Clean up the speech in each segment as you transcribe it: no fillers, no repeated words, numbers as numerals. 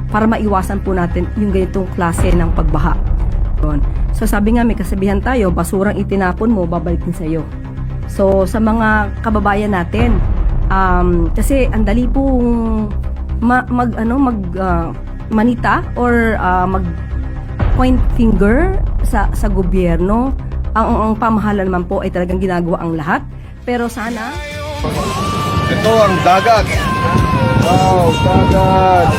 para maiwasan po natin yung ganitong klase ng pagbaha. So sabi nga, may kasabihan tayo, basurang itinapon mo, babalikin sa iyo. So sa mga kababayan natin, kasi ang dali pong manita or mag point finger sa gobyerno. Ang pamahalaan naman po ay talagang ginagawa ang lahat. Pero sana ito ang dagat. Wow, dagat.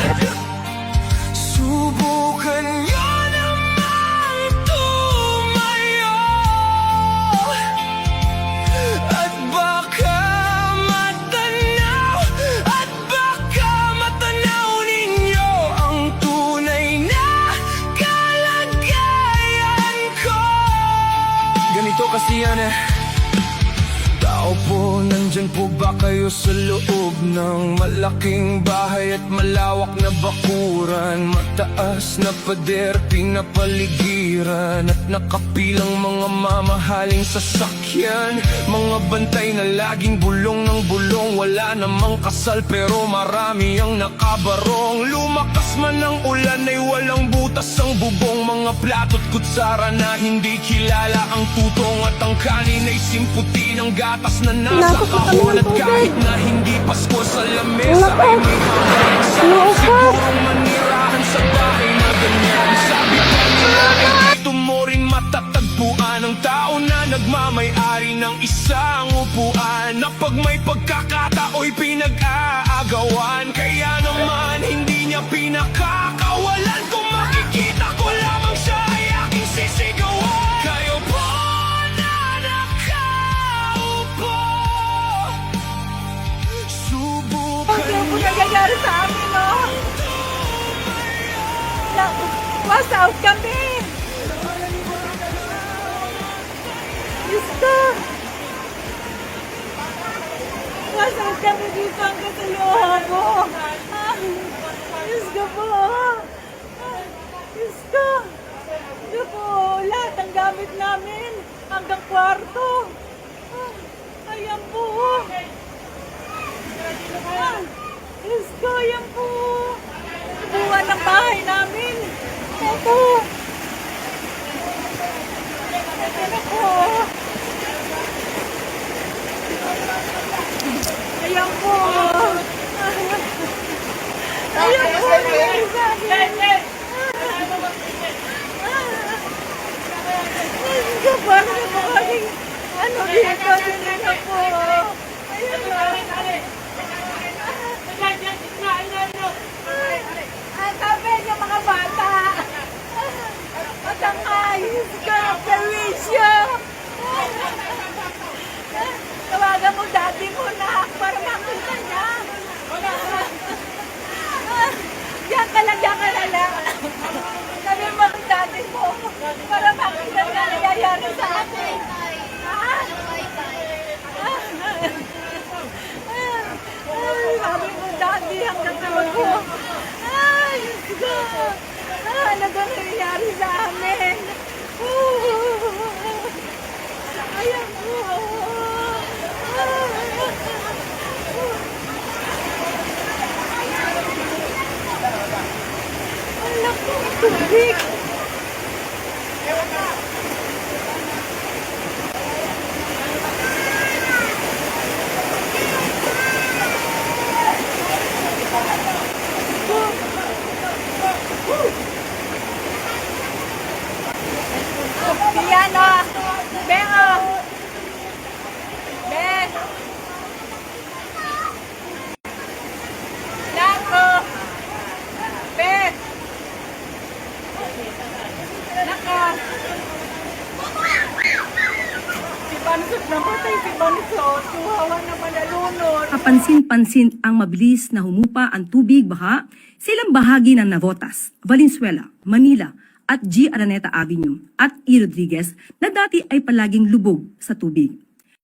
Subukan niyo naman tumayo at baka matanaw ninyo ang tunay na kalagayan ko. Ganito kasi yan Tao po, nandyan po ba kayo sa loob ng malaking bahay at malawak na bakuran? Mataas na pader, pinapaligiran at nakapilang mga mamahaling sasakyan. Mga bantay na laging bulong ng bulong, wala namang kasal pero marami ang nakabarong. Lumakas man ang ulan ay walang butas ang bubong, mga plato't kutsara na hindi kilala ang tutong, at ang kanin ay simputi ng gatas na nasa kahon, at kahit na hindi Pasko sa lamesa ay may hanggang sarap. Sigurong manirahan sa bahay na ganyan. Sabi pa nila ay dito mo rin matatagpuan ang tao na nagmamay-ari ng isang upuan, na pag may pagkakatao'y pinag-aagawan. Kaya naman hindi niya pinakakawalan, kung makikita ko lamang siya ay aking sisigawan. Kayo po na nakaupo, subukan Ano po nangyayari sa amin, no? Was out kami! Gusto! Was out kami dito hanggang sa lobo! Gusto po! Gusto! Gusto po! Lahat ng gamit namin hanggang kwarto! Ayan po! Gusto! Ayan po! Buwan ng bahay namin! Ito! Ito po! Ayan po! Ayan po! Nangyari sa akin! Gusto po! Ano po kaming ano dito? Dito po! Ayan po! Ang sabi niyo mga bata! Matangayos ka ng perwisyo! Tawagan mo dati mo na para makita niya! Diyan ka na lang! Sabi mo ang dati mo para makita niya nangyayari sa atin! Sabi mo dati hanggang tawag ko! Ay, Diyos ko! Ano ba nangyayari sa amin? Ayan po! Ang laki ng tubig! Piano! Bengo! Ben! Lato! Ben! Naka! Si Bansot namatay, si Bansot. Tuhawan naman nalunod. kapansin-pansin ang mabilis na humupa ang tubig baha sa ilang bahagi ng Navotas, Valenzuela, Manila at G. Araneta Avenue at E. Rodriguez na dati ay palaging lubog sa tubig.